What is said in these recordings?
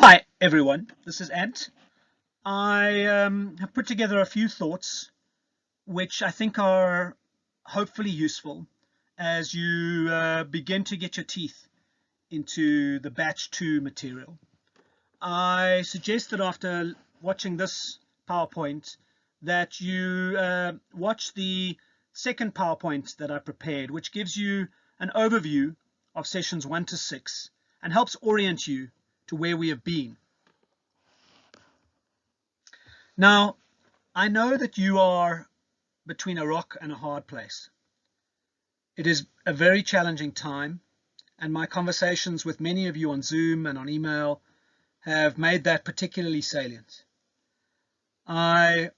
Hi everyone, this is Ant. I have put together a few thoughts which I think are hopefully useful as you begin to get your teeth into the batch 2 material. I suggest that after watching this PowerPoint that you watch the second PowerPoint that I prepared, which gives you an overview of sessions 1 to 6 and helps orient you to where we have been. Now, I know that you are between a rock and a hard place. It is a very challenging time, and my conversations with many of you on Zoom and on email have made that particularly salient. I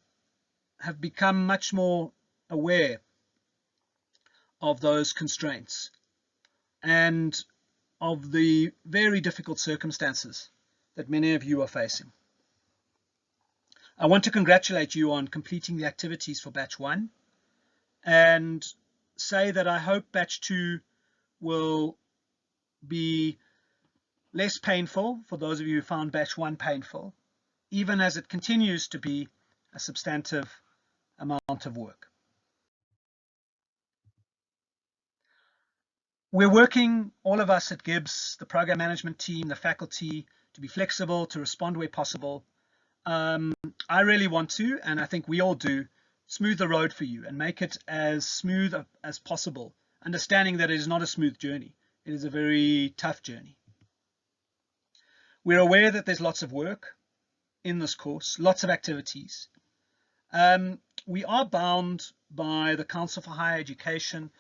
have become much more aware of those constraints and of the very difficult circumstances that many of you are facing. I want to congratulate you on completing the activities for batch 1 and say that I hope batch 2 will be less painful for those of you who found batch 1 painful, even as it continues to be a substantive amount of work. We're working, all of us at GIBS, the program management team, the faculty, to be flexible, to respond where possible. I really want to, and I think we all do, smooth the road for you and make it as smooth as possible, understanding that it is not a smooth journey. It is a very tough journey. We're aware that there's lots of work in this course, lots of activities. We are bound by the Council for Higher Education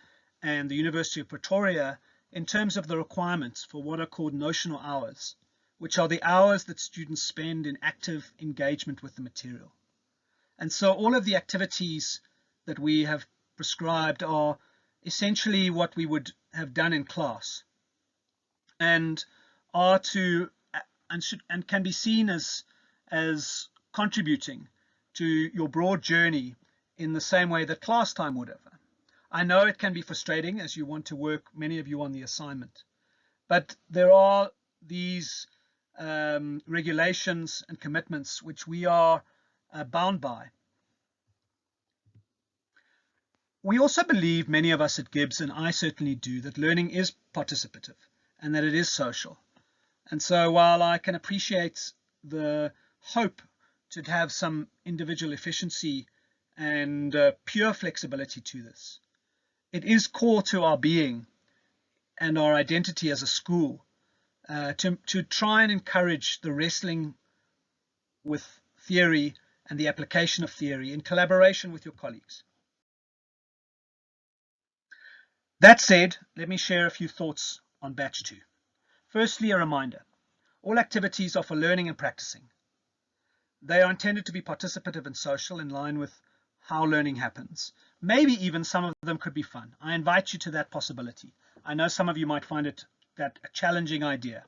and the University of Pretoria in terms of the requirements for what are called notional hours, which are the hours that students spend in active engagement with the material. And so all of the activities that we have prescribed are essentially what we would have done in class and are to and can be seen as contributing to your broad journey in the same way that class time would have. I know it can be frustrating as you want to work, many of you, on the assignment, but there are these regulations and commitments which we are bound by. We also believe, many of us at GIBS, and I certainly do, that learning is participative and that it is social. And so while I can appreciate the hope to have some individual efficiency and pure flexibility to this, it is core to our being and our identity as a school to try and encourage the wrestling with theory and the application of theory in collaboration with your colleagues. That said, let me share a few thoughts on batch 2. Firstly, a reminder. All activities are for learning and practicing. They are intended to be participative and social in line with how learning happens. Maybe even some of them could be fun. I invite you to that possibility. I know some of you might find it a challenging idea.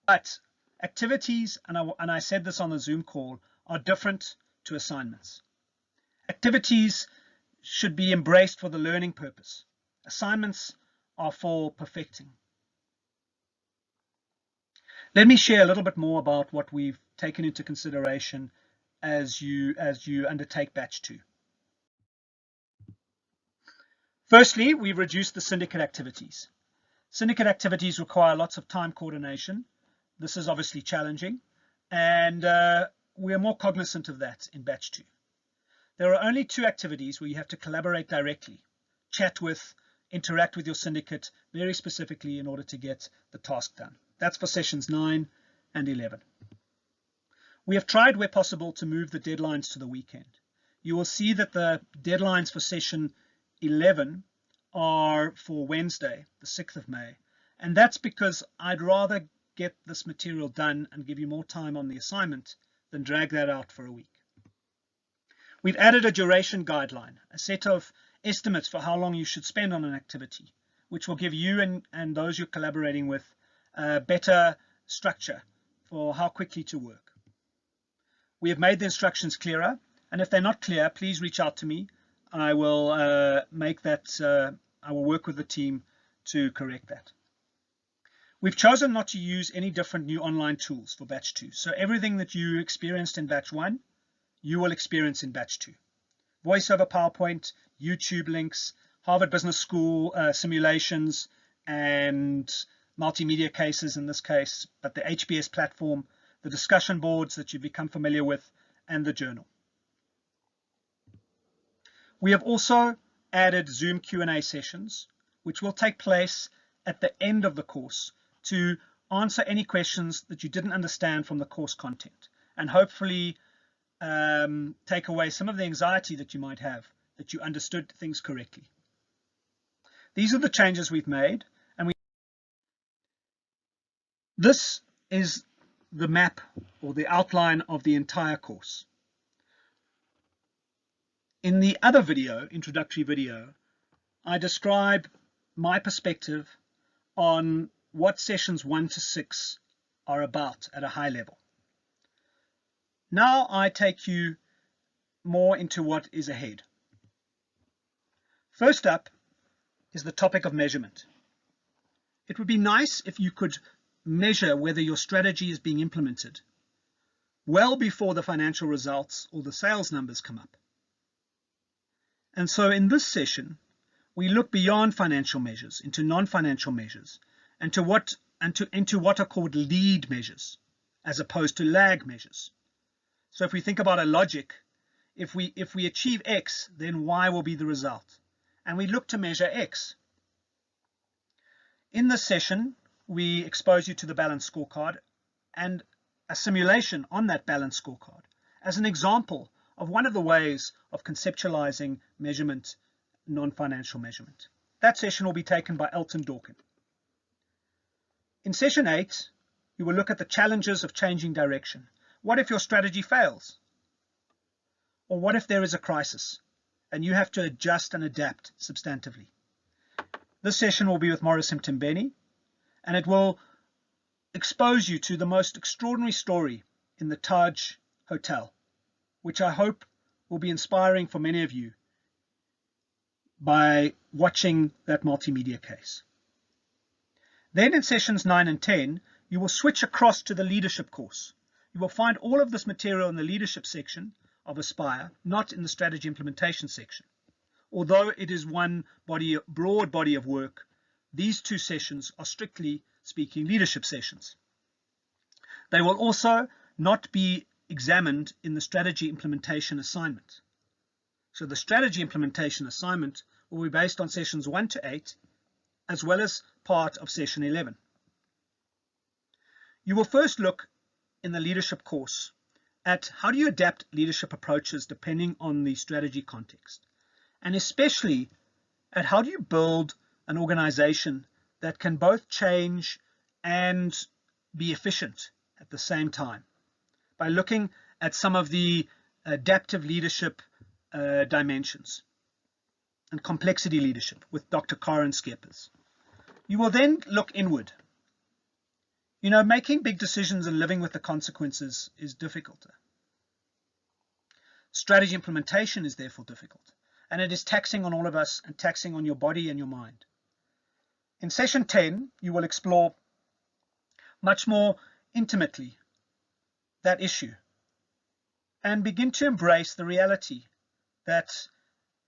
But activities, and I said this on the Zoom call, are different to assignments. Activities should be embraced for the learning purpose. Assignments are for perfecting. Let me share a little bit more about what we've taken into consideration as you undertake batch 2. Firstly, we've reduced the syndicate activities. Syndicate activities require lots of time coordination. This is obviously challenging, and we are more cognizant of that in batch 2. There are only 2 activities where you have to collaborate directly, chat with, interact with your syndicate very specifically in order to get the task done. That's for sessions 9 and 11. We have tried where possible to move the deadlines to the weekend. You will see that the deadlines for session 11 are for Wednesday, the 6th of May. And that's because I'd rather get this material done and give you more time on the assignment than drag that out for a week. We've added a duration guideline, a set of estimates for how long you should spend on an activity, which will give you and those you're collaborating with a better structure for how quickly to work. We have made the instructions clearer, and if they're not clear, please reach out to me. I will I will work with the team to correct that. We've chosen not to use any different new online tools for batch 2. So everything that you experienced in batch 1, you will experience in batch 2. Voice over PowerPoint, YouTube links, Harvard Business School simulations, and multimedia cases in this case, but the HBS platform, the discussion boards that you've become familiar with, and the journal. We have also added Zoom Q&A sessions, which will take place at the end of the course to answer any questions that you didn't understand from the course content, and hopefully take away some of the anxiety that you might have that you understood things correctly. These are the changes we've made, and this is the map or the outline of the entire course. In the other video, introductory video, I describe my perspective on what sessions 1 to 6 are about at a high level. Now I take you more into what is ahead. First up is the topic of measurement. It would be nice if you could measure whether your strategy is being implemented well before the financial results or the sales numbers come up. And so in this session, we look beyond financial measures into non-financial measures and into what are called lead measures as opposed to lag measures. So if we think about a logic, if we achieve X, then Y will be the result. And we look to measure X. In this session, we expose you to the balanced scorecard and a simulation on that balanced scorecard as an example of one of the ways of conceptualizing measurement, non-financial measurement. That session will be taken by Elton Dawkin. In session 8, you will look at the challenges of changing direction. What if your strategy fails? Or what if there is a crisis and you have to adjust and adapt substantively? This session will be with Morris Mtembeni, and it will expose you to the most extraordinary story in the Taj Hotel, which I hope will be inspiring for many of you by watching that multimedia case. Then in sessions 9 and 10, you will switch across to the leadership course. You will find all of this material in the leadership section of Aspire, not in the strategy implementation section. Although it is one broad body of work, these two sessions are strictly speaking leadership sessions. They will also not be examined in the strategy implementation assignment. So the strategy implementation assignment will be based on sessions 1 to 8, as well as part of session 11. You will first look in the leadership course at how do you adapt leadership approaches depending on the strategy context, and especially at how do you build an organization that can both change and be efficient at the same time, by looking at some of the adaptive leadership dimensions and complexity leadership with Dr. Karen Skeppers. You will then look inward. You know, making big decisions and living with the consequences is difficult. Strategy implementation is therefore difficult, and it is taxing on all of us and taxing on your body and your mind. In session 10, you will explore much more intimately that issue and begin to embrace the reality that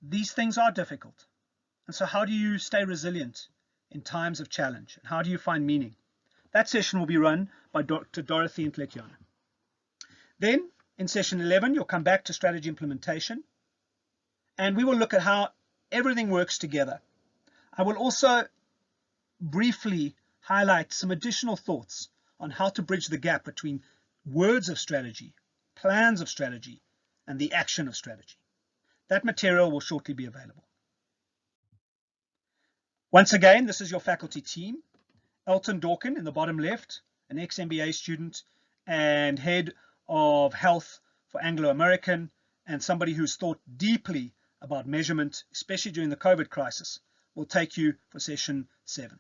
these things are difficult. And so how do you stay resilient in times of challenge? And how do you find meaning? That session will be run by Dr. Dorothy Ntletyana. Then in session 11, you'll come back to strategy implementation, and we will look at how everything works together. I will also briefly highlight some additional thoughts on how to bridge the gap between words of strategy, plans of strategy, and the action of strategy. That material will shortly be available. Once again, this is your faculty team. Elton Dawkin in the bottom left, an ex-MBA student and head of health for Anglo American, and somebody who's thought deeply about measurement, especially during the COVID crisis, will take you for session 7.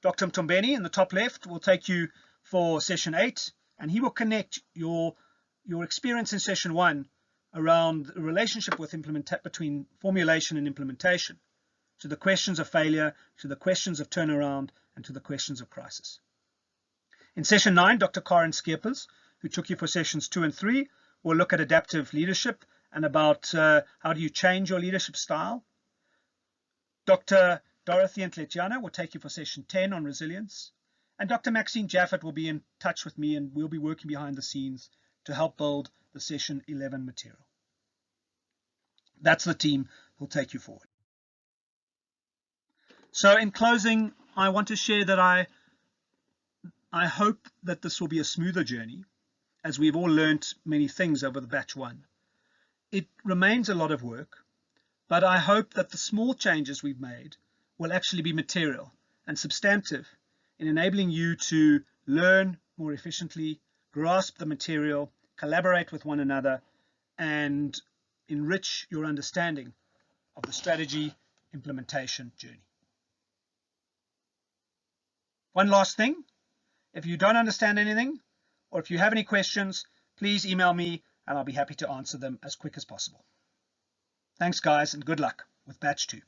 Dr. Mtembeni in the top left will take you for session 8, and he will connect your experience in session 1 around the relationship with between formulation and implementation, to the questions of failure, to the questions of turnaround, and to the questions of crisis. In session 9, Dr. Karen Skeepers, who took you for sessions 2 and 3, will look at adaptive leadership and about how do you change your leadership style. Dr. Dorothy Ntletiana will take you for session 10 on resilience. And Dr. Maxine Jaffet will be in touch with me, and we'll be working behind the scenes to help build the session 11 material. That's the team who'll take you forward. So in closing, I want to share that I hope that this will be a smoother journey, as we've all learnt many things over the batch 1. It remains a lot of work, but I hope that the small changes we've made will actually be material and substantive in enabling you to learn more efficiently, grasp the material, collaborate with one another, and enrich your understanding of the strategy implementation journey. One last thing, if you don't understand anything, or if you have any questions, please email me and I'll be happy to answer them as quick as possible. Thanks guys, and good luck with batch 2.